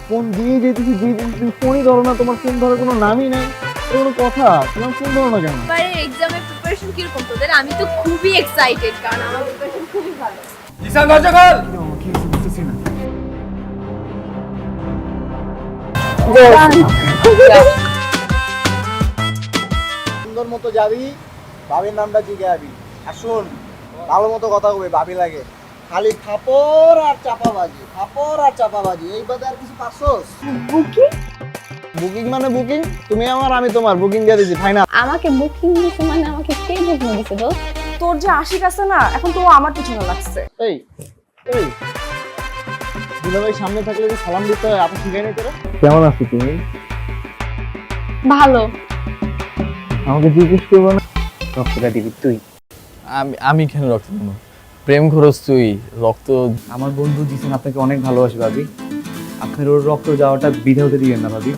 J: ফোন দিয়ে যেতেছি, তুমি ফোনই ধরো না। তোমার ফোন ধরার কোনো নামই নাই, কোনো কথা। তোমার ফোন ধরো না কেন?
H: এবারে এক্সামের প্রিপারেশন কিরকম তোদের? আমি তো খুবই এক্সাইটেড, কারণ আমার প্রিপারেশন খুবই ভালো।
B: জিসান দরজা খোল।
J: সুন্দর মতো যাবি, ভাবির নামটা জিজ্ঞাবি। আর শোন, ভালো মতো কথা কবে, ভাবি লাগে। খালি ফাপড় আর চাপাবাজি, ফাপড় আর চাপাবাজি, এই বাদে আর কিছু পাচ্ছস? বুকিং মানে বুকিং। তুমি আমার, আমি তোমার, বুকিং দিয়ে দিছি, ফাইনাল।
H: আমাকে বুকিং দিছে মানে আমাকে কে বুকিং দিছে দোস্ত? তোর যে আশিক আছে না, এখন তো ও আমার পিছনে লাগছে।
J: এই এই দুলা ভাই সামনে থাকলে যে সালাম দিতে হয়, আপনি শিখাই নাই তোরা? কেমন আছো তুমি?
H: ভালো।
J: আমাকে জিজ্ঞেস করবো না?
B: রক্তটা দিবি তুই।
J: আমি কেন রক্ত দেবো? প্রেম খরচ তুই, রক্ত।
B: আমার বন্ধু জিসান আপনাকে অনেক ভালোবাসে ভাবি। আপনার ওর রক্ত যাওয়াটা বিধে হতে দিবেন না ভাবি।